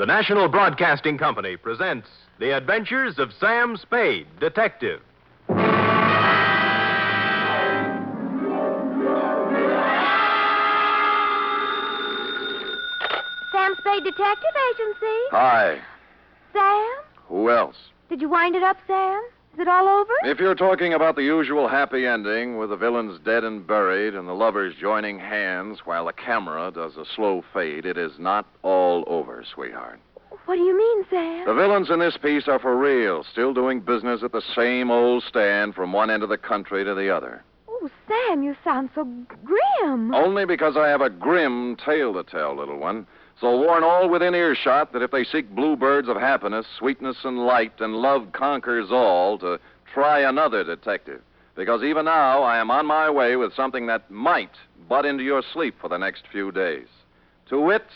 The National Broadcasting Company presents The Adventures of Sam Spade, Detective. Sam Spade Detective Agency. Hi. Sam? Who else? Did you wind it up, Sam? Is it all over? If you're talking about the usual happy ending with the villains dead and buried and the lovers joining hands while the camera does a slow fade, it is not all over, sweetheart. What do you mean, Sam? The villains in this piece are for real, still doing business at the same old stand from one end of the country to the other. Oh, Sam, you sound so grim. Only because I have a grim tale to tell, little one. So warn all within earshot that if they seek bluebirds of happiness, sweetness and light, and love conquers all, to try another detective. Because even now I am on my way with something that might butt into your sleep for the next few days. To wit,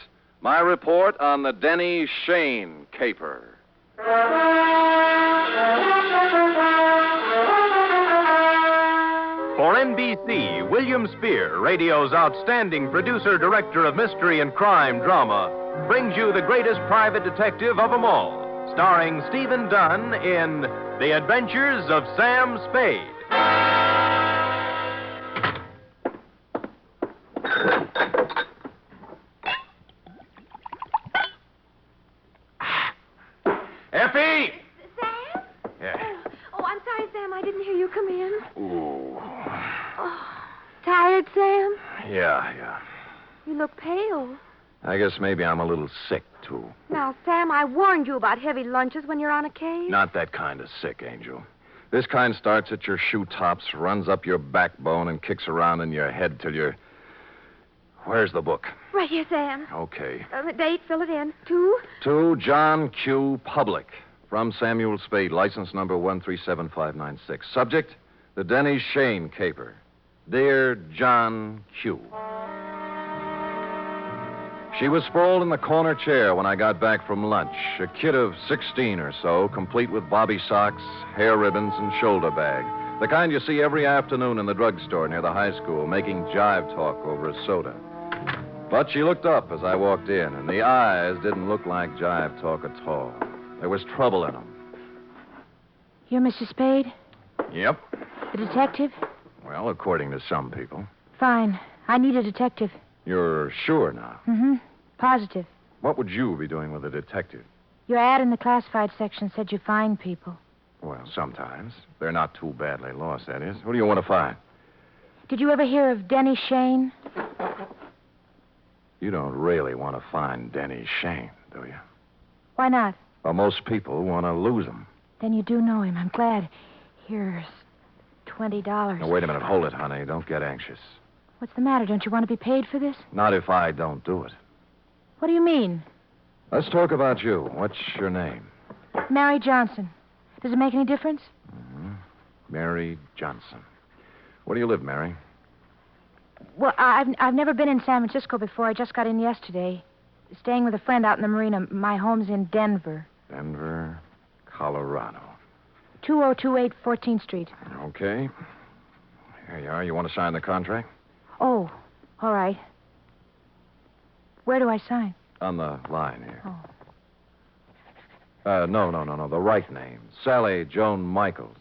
my report on the Denny Shane caper. For NBC, William Spier, radio's outstanding producer-director of mystery and crime drama, brings you the greatest private detective of them all, starring Stephen Dunne in The Adventures of Sam Spade. Effie! Sam? Yeah. Oh, I'm sorry, Sam. I didn't hear you come in. Ooh. Oh, tired, Sam? Yeah. You look pale. I guess maybe I'm a little sick, too. Now, Sam, I warned you about heavy lunches when you're on a case. Not that kind of sick, Angel. This kind starts at your shoe tops, runs up your backbone, and kicks around in your head till you're... Where's the book? Right here, Sam. Okay. The date, fill it in. 2? To John Q. Public. From Samuel Spade, license number 137596. Subject, the Denny Shane caper. Dear John Q. She was sprawled in the corner chair when I got back from lunch. A kid of 16 or so, complete with bobby socks, hair ribbons, and shoulder bag. The kind you see every afternoon in the drugstore near the high school, making jive talk over a soda. But she looked up as I walked in, and the eyes didn't look like jive talk at all. There was trouble in them. You're Mr. Spade? Yep. The detective? Well, according to some people. Fine. I need a detective. You're sure now? Mm-hmm. Positive. What would you be doing with a detective? Your ad in the classified section said you find people. Well, sometimes. They're not too badly lost, that is. What do you want to find? Did you ever hear of Denny Shane? You don't really want to find Denny Shane, do you? Why not? Well, most people want to lose him. Then you do know him. I'm glad. Here's $20. Now, wait a minute. Hold it, honey. Don't get anxious. What's the matter? Don't you want to be paid for this? Not if I don't do it. What do you mean? Let's talk about you. What's your name? Mary Johnson. Does it make any difference? Mm-hmm. Mary Johnson. Where do you live, Mary? Well, I've never been in San Francisco before. I just got in yesterday. Staying with a friend out in the marina. My home's in Denver. Denver, Colorado. 2028 14th Street. Okay. Here you are. You want to sign the contract? Oh, all right. Where do I sign? On the line here. Oh. No. The right name. Sally Joan Michaels.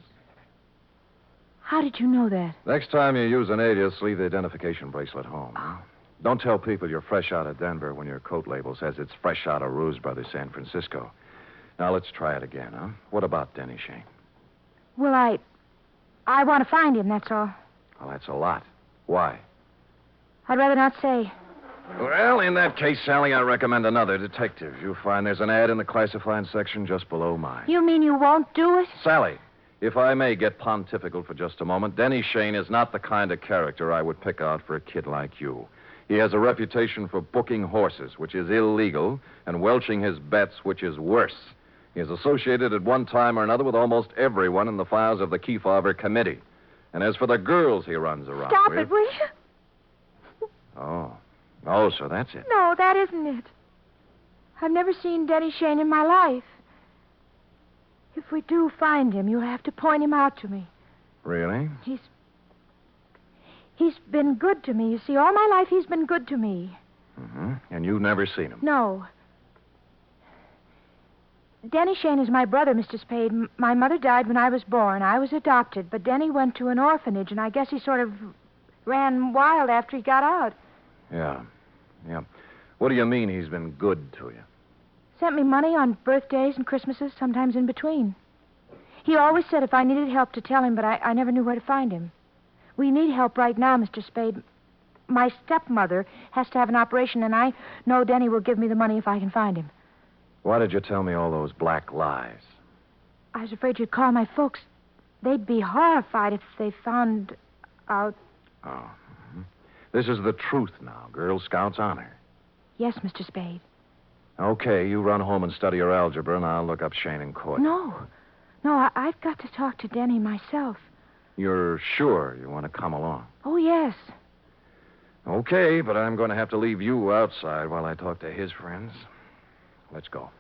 How did you know that? Next time you use an alias, leave the identification bracelet home. Huh? Don't tell people you're fresh out of Denver when your coat label says it's fresh out of Ruse Brothers, San Francisco. Now, let's try it again, huh? What about Denny Shane? Well, I want to find him, that's all. Well, that's a lot. Why? I'd rather not say. Well, in that case, Sally, I recommend another detective. You'll find there's an ad in the classified section just below mine. You mean you won't do it? Sally, if I may get pontifical for just a moment, Denny Shane is not the kind of character I would pick out for a kid like you. He has a reputation for booking horses, which is illegal, and welching his bets, which is worse. He is associated at one time or another with almost everyone in the files of the Kefauver Committee. And as for the girls he runs around Stop with... it, will you? Oh, so that's it. No, that isn't it. I've never seen Denny Shane in my life. If we do find him, you'll have to point him out to me. Really? He's been good to me. You see, all my life he's been good to me. Mm-hmm. And you've never seen him? No. Denny Shane is my brother, Mr. Spade. My mother died when I was born. I was adopted, but Denny went to an orphanage, and I guess he sort of ran wild after he got out. Yeah. What do you mean he's been good to you? Sent me money on birthdays and Christmases, sometimes in between. He always said if I needed help to tell him, but I never knew where to find him. We need help right now, Mr. Spade. My stepmother has to have an operation, and I know Denny will give me the money if I can find him. Why did you tell me all those black lies? I was afraid you'd call my folks. They'd be horrified if they found out. Oh. Mm-hmm. This is the truth now. Girl Scouts honor. Yes, Mr. Spade. Okay, you run home and study your algebra, and I'll look up Shane in court. No, I've got to talk to Denny myself. You're sure you want to come along? Oh, yes. Okay, but I'm going to have to leave you outside while I talk to his friends. Let's go.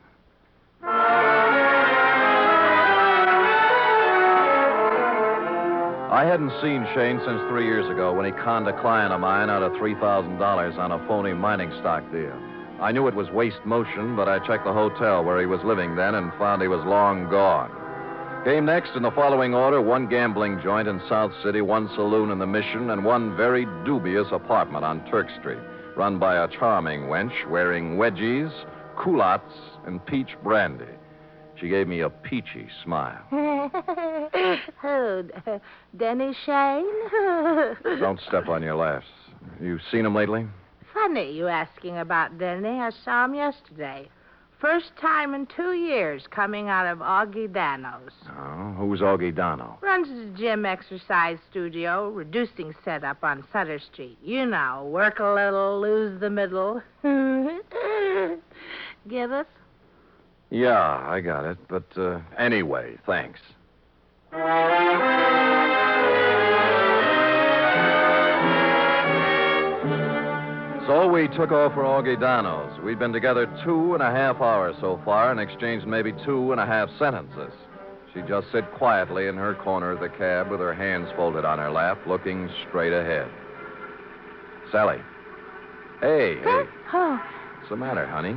I hadn't seen Shane since 3 years ago when he conned a client of mine out of $3,000 on a phony mining stock deal. I knew it was waste motion, but I checked the hotel where he was living then and found he was long gone. Came next in the following order: one gambling joint in South City, one saloon in the Mission, and one very dubious apartment on Turk Street, run by a charming wench wearing wedgies, culottes, and peach brandy. She gave me a peachy smile. Oh, Denny Shane? Don't step on your laughs. You seen him lately? Funny you asking about Denny. I saw him yesterday. First time in 2 years coming out of Augie Dano's. Oh, who's Augie Dano? Runs the gym exercise studio, reducing setup on Sutter Street. You know, work a little, lose the middle. Get it? Yeah, I got it. But anyway, thanks. So we took off for Augie Dano's. We'd been together 2.5 hours so far and exchanged maybe 2.5 sentences. She just sit quietly in her corner of the cab with her hands folded on her lap, looking straight ahead. Sally. Hey. Oh, What's the matter, honey?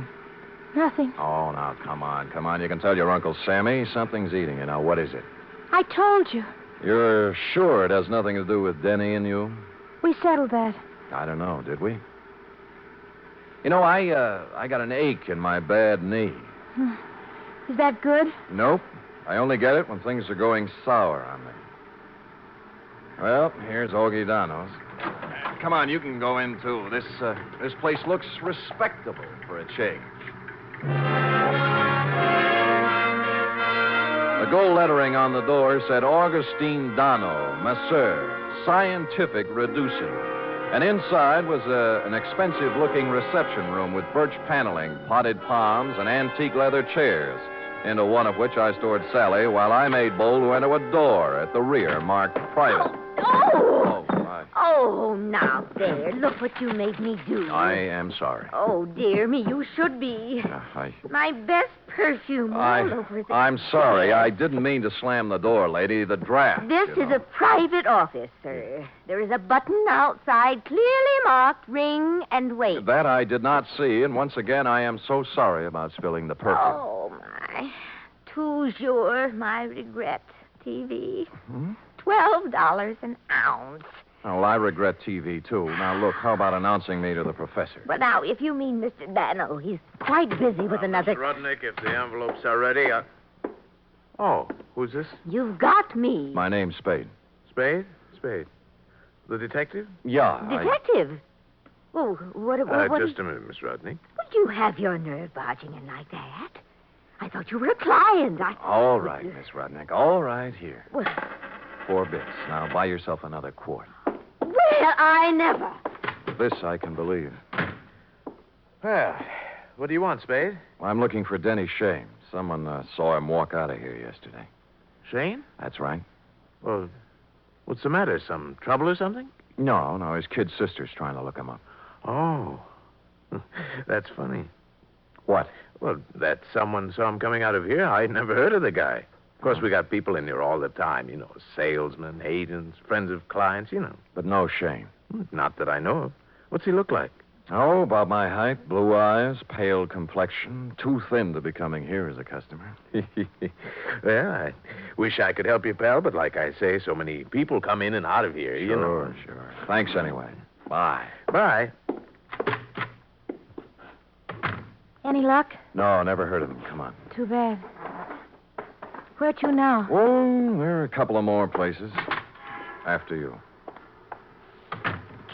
nothing. Oh, now, come on. You can tell your Uncle Sammy something's eating you. Now, what is it? I told you. You're sure it has nothing to do with Denny and you? We settled that. I don't know, did we? You know, I got an ache in my bad knee. Is that good? Nope. I only get it when things are going sour on me. Well, here's Augie Dano's. Come on, you can go in, too. This place looks respectable for a change. The gold lettering on the door said Augustine Dano, Masseur, Scientific Reducing. And inside was an expensive-looking reception room with birch paneling, potted palms, and antique leather chairs, into one of which I stored Sally while I made bold to enter a door at the rear marked private. Oh, now there. Look what you made me do. I am sorry. Oh, dear me, you should be. My best perfume all over the... I'm sorry. I didn't mean to slam the door, lady. The draft. This is a private office, sir. There is a button outside clearly marked ring and wait. That I did not see, and once again, I am so sorry about spilling the perfume. Oh, my. Toujours my regret. TV. $12 an ounce. Well, I regret TV, too. Now, look, how about announcing me to the professor? Well, now, if you mean Mr. Dano, he's quite busy with another... Mr. Rudnick, if the envelopes are ready, Oh, who's this? You've got me. My name's Spade. Spade? Spade. The detective? Yeah. Detective? Oh, what Just a minute, Miss Rudnick. Would you have your nerve barging in like that? I thought you were a client. All right, Miss Rudnick. All right, here. Well... 4 bits. Now, buy yourself another quart. Well, I never. This I can believe. Well, what do you want, Spade? I'm looking for Denny Shane. Someone saw him walk out of here yesterday. Shane? That's right. Well, what's the matter? Some trouble or something? No. His kid sister's trying to look him up. Oh. That's funny. What? Well, that someone saw him coming out of here. I'd never heard of the guy. Of course, we got people in here all the time, salesmen, agents, friends of clients, But no Shane. Not that I know of. What's he look like? Oh, about my height, blue eyes, pale complexion, too thin to be coming here as a customer. Well, I wish I could help you, pal, but like I say, so many people come in and out of here, you know. Sure. Thanks anyway. Bye. Bye. Any luck? No, never heard of him. Come on. Too bad. Where to now? Oh, there are a couple of more places. After you.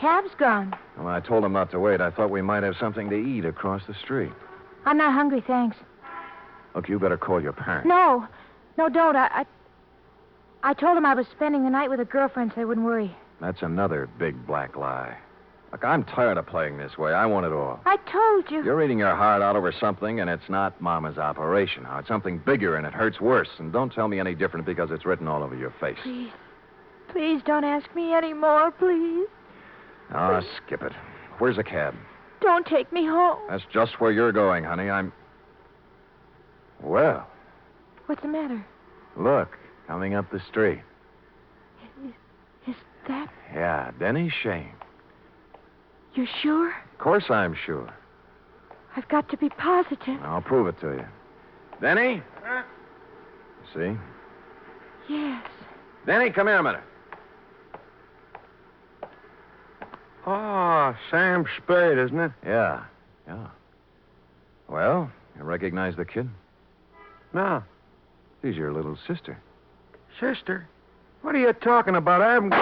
Cab's gone. Well, I told him not to wait. I thought we might have something to eat across the street. I'm not hungry, thanks. Look, you better call your parents. No, don't. I told him I was spending the night with a girlfriend so they wouldn't worry. That's another big black lie. Look, I'm tired of playing this way. I want it all. I told you. You're eating your heart out over something, and it's not Mama's operation. Now, it's something bigger, and it hurts worse. And don't tell me any different because it's written all over your face. Please don't ask me any more, please. Oh, skip it. Where's the cab? Don't take me home. That's just where you're going, honey. Well, What's the matter? look, coming up the street. Is that... Yeah, Denny Shane. You're sure? Of course I'm sure. I've got to be positive. I'll prove it to you. Denny? See? Yes. Denny, come here a minute. Oh, Sam Spade, isn't it? Yeah. Well, you recognize the kid? No. She's your little sister. Sister? What are you talking about? I haven't...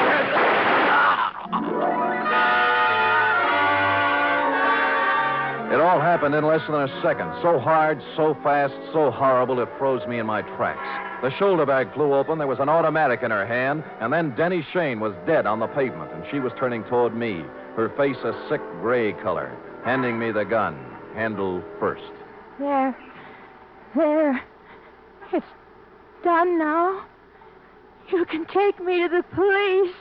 It all happened in less than a second. So hard, so fast, so horrible, it froze me in my tracks. The shoulder bag flew open, there was an automatic in her hand, and then Denny Shane was dead on the pavement, and she was turning toward me, her face a sick gray color, handing me the gun, handle first. There. It's done now. You can take me to the police.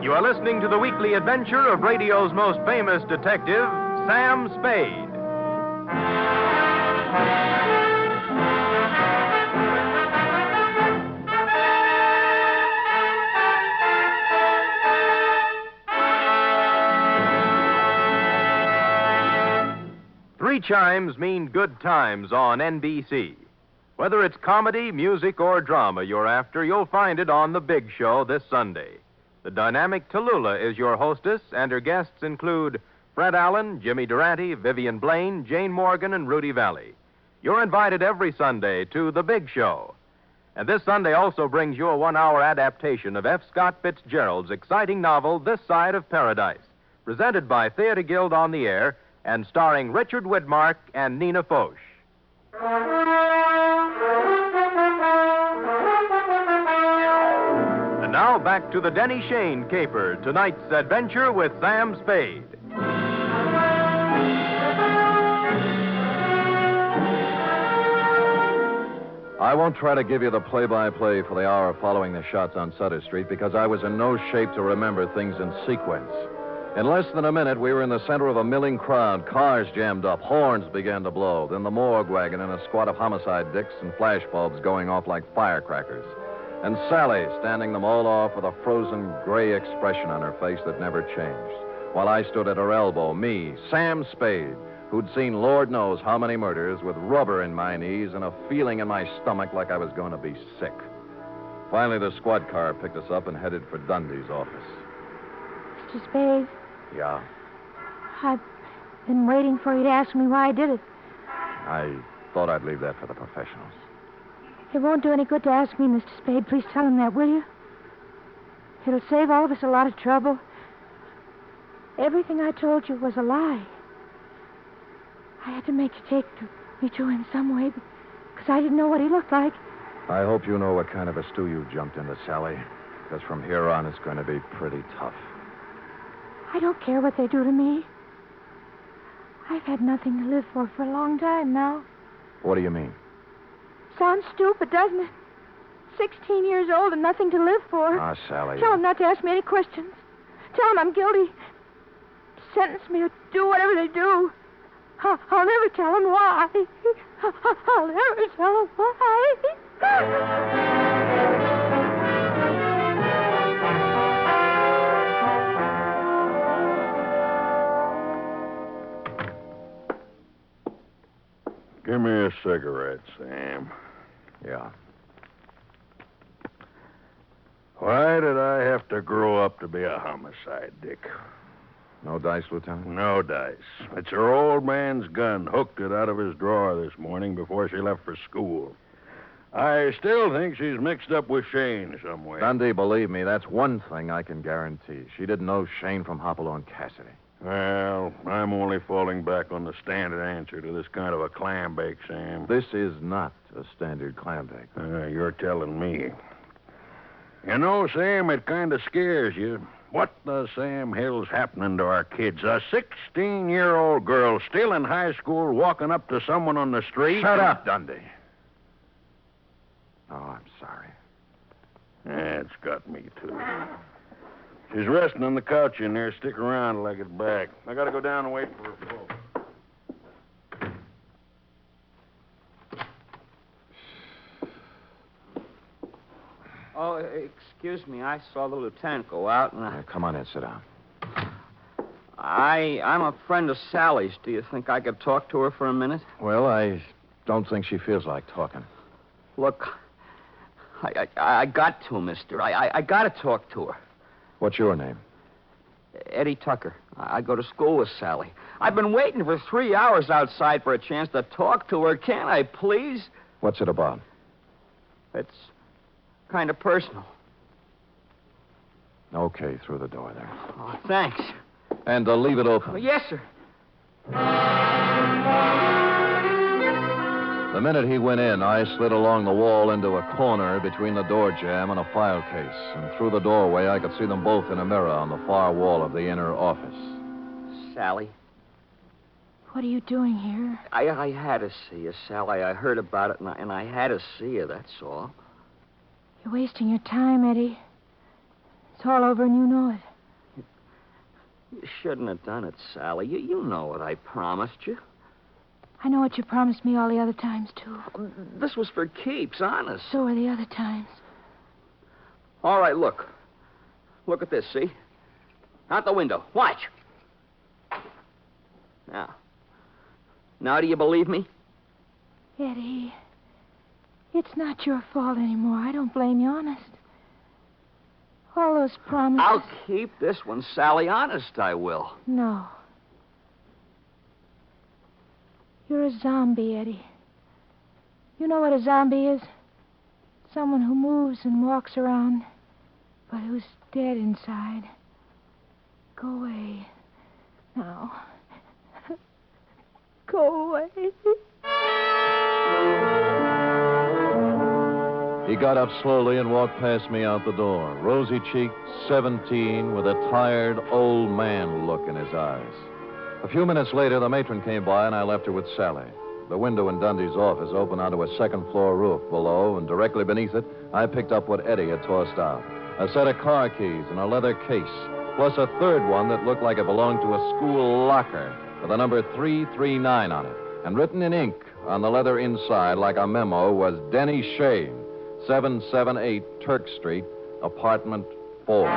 You are listening to the weekly adventure of radio's most famous detective, Sam Spade. Three chimes mean good times on NBC. Whether it's comedy, music, or drama you're after, you'll find it on The Big Show this Sunday. The dynamic Tallulah is your hostess, and her guests include Fred Allen, Jimmy Durante, Vivian Blaine, Jane Morgan, and Rudy Valley. You're invited every Sunday to The Big Show. And this Sunday also brings you a 1-hour adaptation of F. Scott Fitzgerald's exciting novel, This Side of Paradise, presented by Theater Guild on the Air and starring Richard Widmark and Nina Foch. And now back to the Denny Shane caper, tonight's adventure with Sam Spade. I won't try to give you the play-by-play for the hour following the shots on Sutter Street because I was in no shape to remember things in sequence. In less than a minute, we were in the center of a milling crowd. Cars jammed up. Horns began to blow. Then the morgue wagon and a squad of homicide dicks and flashbulbs going off like firecrackers. And Sally standing them all off with a frozen gray expression on her face that never changed. While I stood at her elbow, me, Sam Spade, who'd seen Lord knows how many murders, with rubber in my knees and a feeling in my stomach like I was going to be sick. Finally, the squad car picked us up and headed for Dundee's office. Mr. Spade, Yeah? I've been waiting for you to ask me why I did it. I thought I'd leave that for the professionals. It won't do any good to ask me, Mr. Spade. Please tell him that, will you? It'll save all of us a lot of trouble. Everything I told you was a lie. I had to make you take me to him some way because I didn't know what he looked like. I hope you know what kind of a stew you jumped into, Sally, because from here on it's going to be pretty tough. I don't care what they do to me. I've had nothing to live for a long time now. What do you mean? Sounds stupid, doesn't it? 16 years old and nothing to live for. Ah, Sally. Tell them not to ask me any questions. Tell them I'm guilty. Sentence me or do whatever they do. I'll never tell them why. I'll never tell them why. Give me a cigarette, Sam. Yeah. Why did I have to grow up to be a homicide, Dick? No dice, Lieutenant? No dice. It's her old man's gun. Hooked it out of his drawer this morning before she left for school. I still think she's mixed up with Shane somewhere. Dundee, believe me, that's one thing I can guarantee. She didn't know Shane from Hopalong Cassidy. Well, I'm only falling back on the standard answer to this kind of a clam bake, Sam. This is not a standard clam bake. You're telling me. You know, Sam, it kind of scares you. What the Sam hell's happening to our kids? A 16-year-old girl still in high school walking up to someone on the street? Shut up, Dundee. Oh, I'm sorry. It's got me, too. She's resting on the couch in there. Stick around till I get back. I gotta go down and wait for her folks. Oh, excuse me. I saw the lieutenant go out, and Come on in, sit down. I'm a friend of Sally's. Do you think I could talk to her for a minute? Well, I don't think she feels like talking. Look, I got to, mister. I got to talk to her. What's your name? Eddie Tucker. I go to school with Sally. I've been waiting for 3 hours outside for a chance to talk to her. Can't I, please? What's it about? It's kind of personal. Okay, through the door there. Oh, thanks. And leave it open. Yes, sir. The minute he went in, I slid along the wall into a corner between the door jamb and a file case. And through the doorway, I could see them both in a mirror on the far wall of the inner office. Sally. What are you doing here? I had to see you, Sally. I heard about it, and I had to see you, that's all. You're wasting your time, Eddie. It's all over and you know it. You shouldn't have done it, Sally. You know what I promised you. I know what you promised me all the other times, too. This was for keeps, honest. So are the other times. All right, look. Look at this, see? Out the window. Watch. Now do you believe me? Eddie, it's not your fault anymore. I don't blame you, honest. All those promises... I'll keep this one, Sally. Honest, I will. No. You're a zombie, Eddie. You know what a zombie is? Someone who moves and walks around, but who's dead inside. Go away. Now. Go away. He got up slowly and walked past me out the door, rosy-cheeked, 17, with a tired old man look in his eyes. A few minutes later, the matron came by, and I left her with Sally. The window in Dundee's office opened onto a second-floor roof below, and directly beneath it, I picked up what Eddie had tossed out. A set of car keys and a leather case, plus a third one that looked like it belonged to a school locker with the number 339 on it. And written in ink on the leather inside, like a memo, was Denny Shane, 778 Turk Street, apartment 4.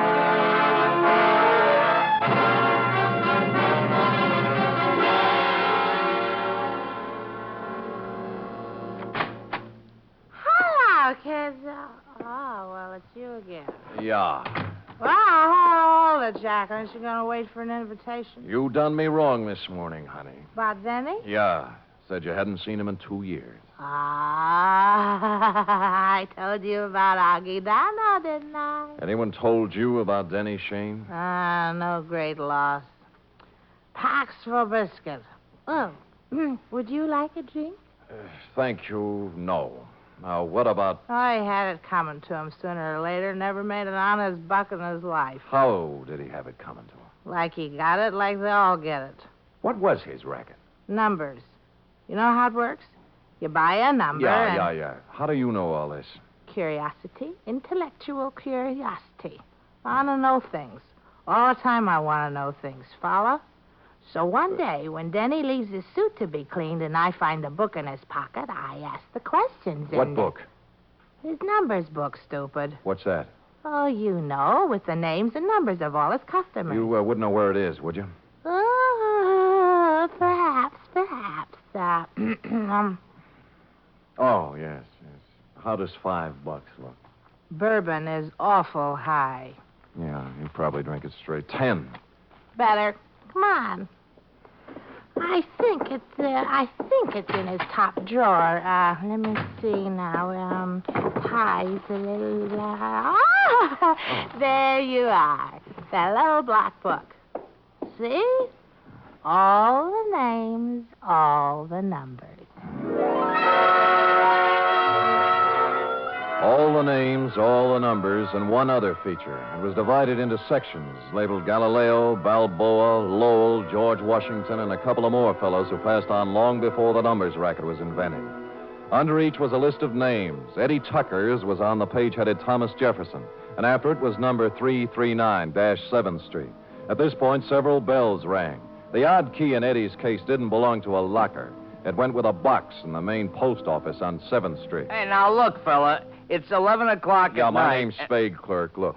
Hello, kids. Oh, well, it's you again. Yeah. Well, hold it, Jack. Aren't you going to wait for an invitation? You done me wrong this morning, honey. About Denny? Yeah. Said you hadn't seen him in 2 years. I told you about Augie Dunne, didn't I? Anyone told you about Denny Shane? No great loss. Pax for biscuit. Oh, would you like a drink? Thank you, no. Now, what about... I had it coming to him sooner or later. Never made an honest buck in his life. How did he have it coming to him? Like he got it, like they all get it. What was his racket? Numbers. You know how it works? You buy a number Yeah. How do you know all this? Curiosity. Intellectual curiosity. I want to know things. All the time I want to know things. Follow? So one day, when Denny leaves his suit to be cleaned and I find a book in his pocket, I ask the questions in What book? His numbers book, stupid. What's that? Oh, you know, with the names and numbers of all his customers. You wouldn't know where it is, would you? Oh, perhaps. Oh, yes. How does $5 look? Bourbon is awful high. Yeah, you probably drink it straight. 10. Better. Come on. I think it's in his top drawer. Let me see now. Pies. There you are. That little black book. See? All the names, all the numbers. All the names, all the numbers, and one other feature. It was divided into sections, labeled Galileo, Balboa, Lowell, George Washington, and a couple of more fellows who passed on long before the numbers racket was invented. Under each was a list of names. Eddie Tucker's was on the page headed Thomas Jefferson, and after it was number 339-7th Street. At this point, several bells rang. The odd key in Eddie's case didn't belong to a locker. It went with a box in the main post office on 7th Street. Hey, now look, fella. It's 11 o'clock at night. Yeah, my name's Spade, clerk. Look.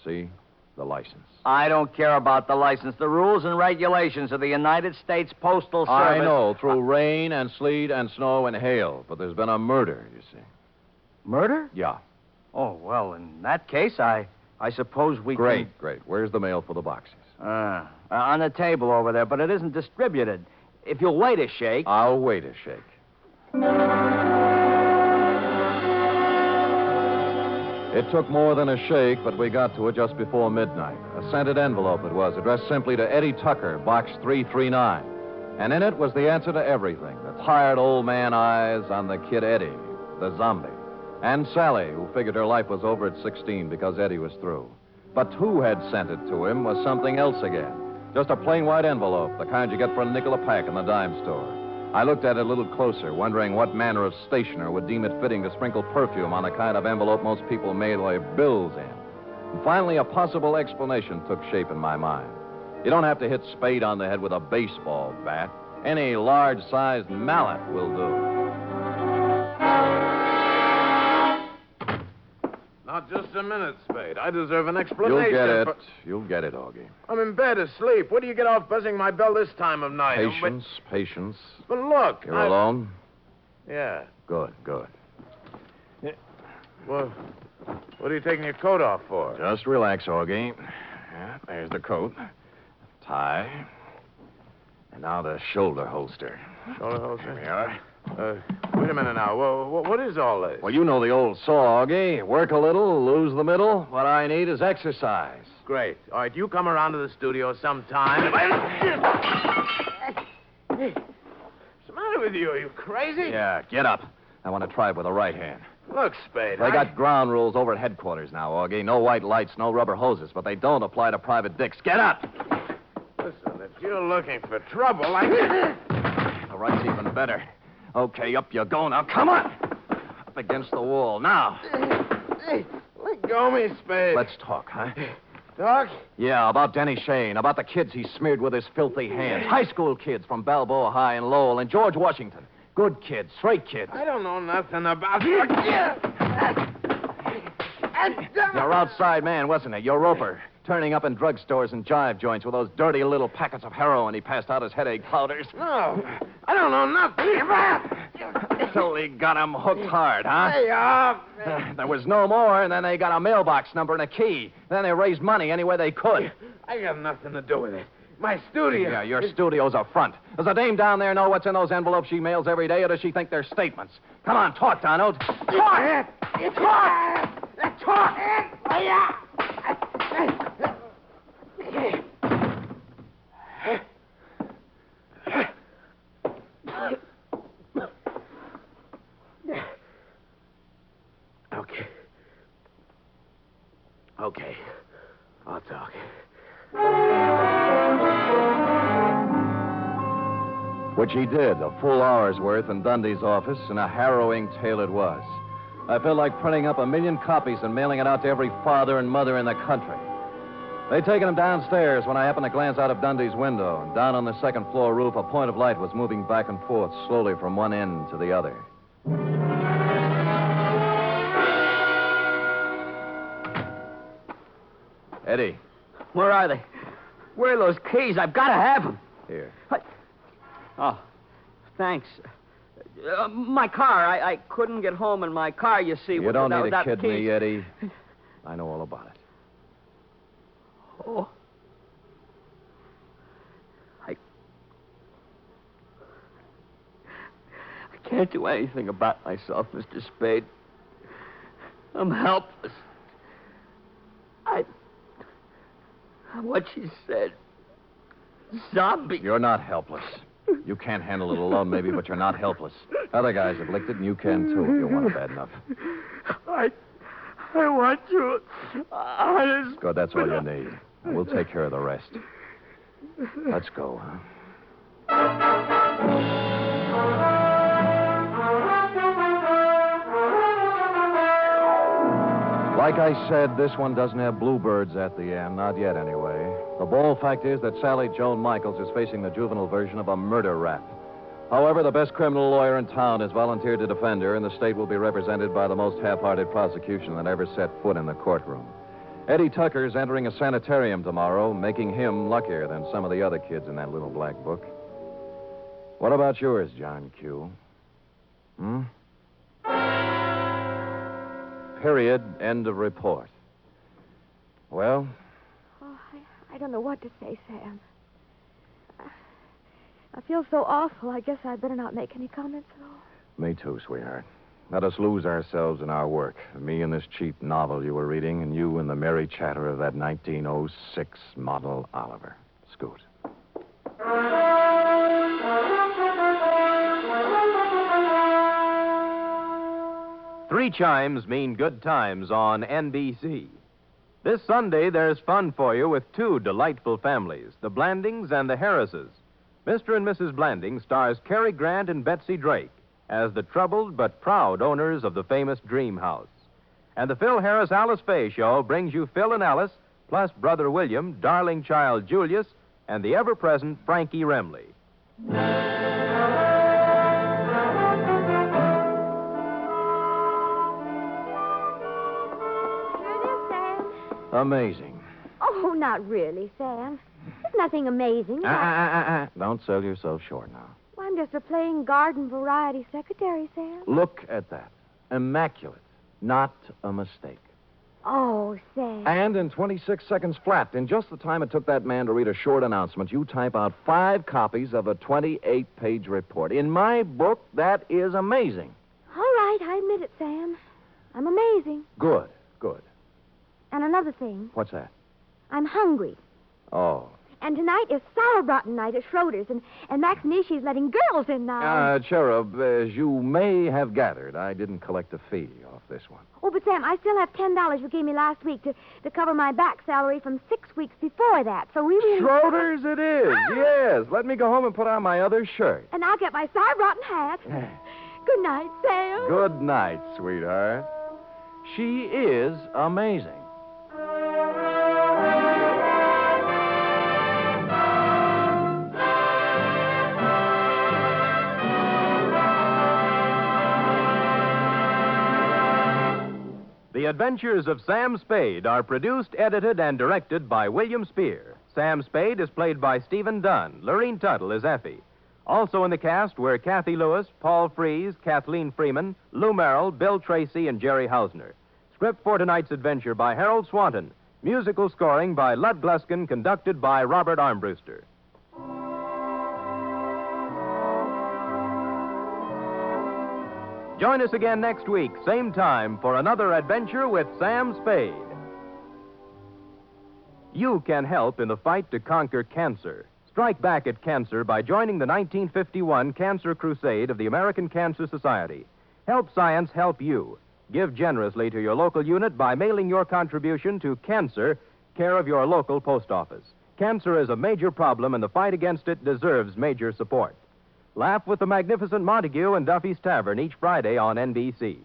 See? The license. I don't care about the license. The rules and regulations of the United States Postal Service. I know, through rain and sleet and snow and hail. But there's been a murder, you see. Murder? Yeah. Oh, well, in that case, I suppose we Great. Where's the mail for the boxes? On the table over there, but it isn't distributed. If you'll wait a shake. I'll wait a shake. It took more than a shake, but we got to it just before midnight. A scented envelope it was, addressed simply to Eddie Tucker, Box 339. And in it was the answer to everything. The tired old man eyes on the kid Eddie, the zombie. And Sally, who figured her life was over at 16 because Eddie was through. But who had sent it to him was something else again. Just a plain white envelope, the kind you get for a Nikola pack in the dime store. I looked at it a little closer, wondering what manner of stationer would deem it fitting to sprinkle perfume on the kind of envelope most people mail their bills in. And finally, a possible explanation took shape in my mind. You don't have to hit Spade on the head with a baseball bat. Any large-sized mallet will do. Not just a minute, Spade. I deserve an explanation. You'll get it, Augie. I'm in bed asleep. Where do you get off buzzing my bell this time of night? Patience. But look. You're alone? Yeah. Good. Yeah. Well, what are you taking your coat off for? Just relax, Augie. Yeah, there's the coat. Tie. And now the shoulder holster. Shoulder holster? Here we are. Wait a minute now. What is all this? Well, you know the old saw, Augie. Work a little, lose the middle. What I need is exercise. Great. All right, you come around to the studio sometime. What's the matter with you? Are you crazy? Yeah, get up. I want to try it with the right hand. Look, Spade. They got ground rules over at headquarters now, Augie. No white lights, no rubber hoses, but they don't apply to private dicks. Get up! Listen, if you're looking for trouble, The right's even better. Okay, up you go now. Come on! Up against the wall. Now. Hey, let go of me, Spade. Let's talk, huh? Talk? Yeah, about Denny Shane, about the kids he smeared with his filthy hands. High school kids from Balboa High and Lowell and George Washington. Good kids, straight kids. I don't know nothing about... Your outside man, wasn't it? Your roper. Turning up in drugstores and jive joints with those dirty little packets of heroin he passed out as headache powders. No, I don't know nothing about... So he got him hooked hard, huh? Hey, there was no more, and then they got a mailbox number and a key. Then they raised money any way they could. I got nothing to do with it. My studio. Yeah, your studio's a front. Does the dame down there know what's in those envelopes she mails every day, or does she think they're statements? Come on, talk, Donald. Talk! Talk! Okay. I'll talk. Which he did, a full hour's worth in Dundee's office, and a harrowing tale it was. I felt like printing up 1 million copies and mailing it out to every father and mother in the country. They'd taken him downstairs when I happened to glance out of Dundee's window, and down on the second floor roof, a point of light was moving back and forth slowly from one end to the other. Eddie. Where are they? Where are those keys? I've got to have them. Here. What? Oh, Thanks. My car. I couldn't get home in my car, you see. You don't need to without kid keys. me, Eddie. I know all about it. Oh. I can't do anything about myself, Mr. Spade. I'm helpless. What she said. Zombie. You're not helpless. You can't handle it alone, maybe, but you're not helpless. Other guys have licked it, and you can, too, if you want it bad enough. I want you. Honest. Good, that's all you need. And we'll take care of the rest. Let's go, huh? Like I said, this one doesn't have bluebirds at the end. Not yet, anyway. The bold fact is that Sally Joan Michaels is facing the juvenile version of a murder rap. However, the best criminal lawyer in town has volunteered to defend her, and the state will be represented by the most half-hearted prosecution that ever set foot in the courtroom. Eddie Tucker's entering a sanitarium tomorrow, making him luckier than some of the other kids in that little black book. What about yours, John Q? Period. End of report. Well? Oh, I don't know what to say, Sam. I feel so awful. I guess I'd better not make any comments at all. Me too, sweetheart. Let us lose ourselves in our work. Me in this cheap novel you were reading, and you in the merry chatter of that 1906 model Oliver. Scoot. Three chimes mean good times on NBC. This Sunday, there's fun for you with two delightful families, the Blandings and the Harrises. Mr. and Mrs. Blanding stars Cary Grant and Betsy Drake as the troubled but proud owners of the famous Dream House. And the Phil Harris Alice Faye Show brings you Phil and Alice, plus Brother William, darling child Julius, and the ever-present Frankie Remley. Amazing. Oh, not really, Sam. There's nothing amazing about... Don't sell yourself short now. Well, I'm just a plain garden variety secretary, Sam. Look at that. Immaculate. Not a mistake. Oh, Sam. And in 26 seconds flat, in just the time it took that man to read a short announcement, you type out 5 copies of a 28-page report. In my book, that is amazing. All right, I admit it, Sam. I'm amazing. Good, good. And another thing. What's that? I'm hungry. Oh. And tonight is sauerbraten night at Schroeder's, and Max Nishi's letting girls in now. Cherub, as you may have gathered, I didn't collect a fee off this one. Oh, but Sam, I still have $10 you gave me last week to cover my back salary from 6 weeks before that. So we really... Schroeder's it is, yes. Let me go home and put on my other shirt. And I'll get my sauerbraten hat. Good night, Sam. Good night, sweetheart. She is amazing. The Adventures of Sam Spade are produced, edited, and directed by William Spier. Sam Spade is played by Stephen Dunne. Lurene Tuttle is Effie. Also in the cast were Kathy Lewis, Paul Frees, Kathleen Freeman, Lou Merrill, Bill Tracy, and Jerry Hausner. Script for tonight's adventure by Harold Swanton. Musical scoring by Lud Gluskin, conducted by Robert Armbruster. Join us again next week, same time, for another adventure with Sam Spade. You can help in the fight to conquer cancer. Strike back at cancer by joining the 1951 Cancer Crusade of the American Cancer Society. Help science help you. Give generously to your local unit by mailing your contribution to Cancer, care of your local post office. Cancer is a major problem, and the fight against it deserves major support. Laugh with the magnificent Montague and Duffy's Tavern each Friday on NBC.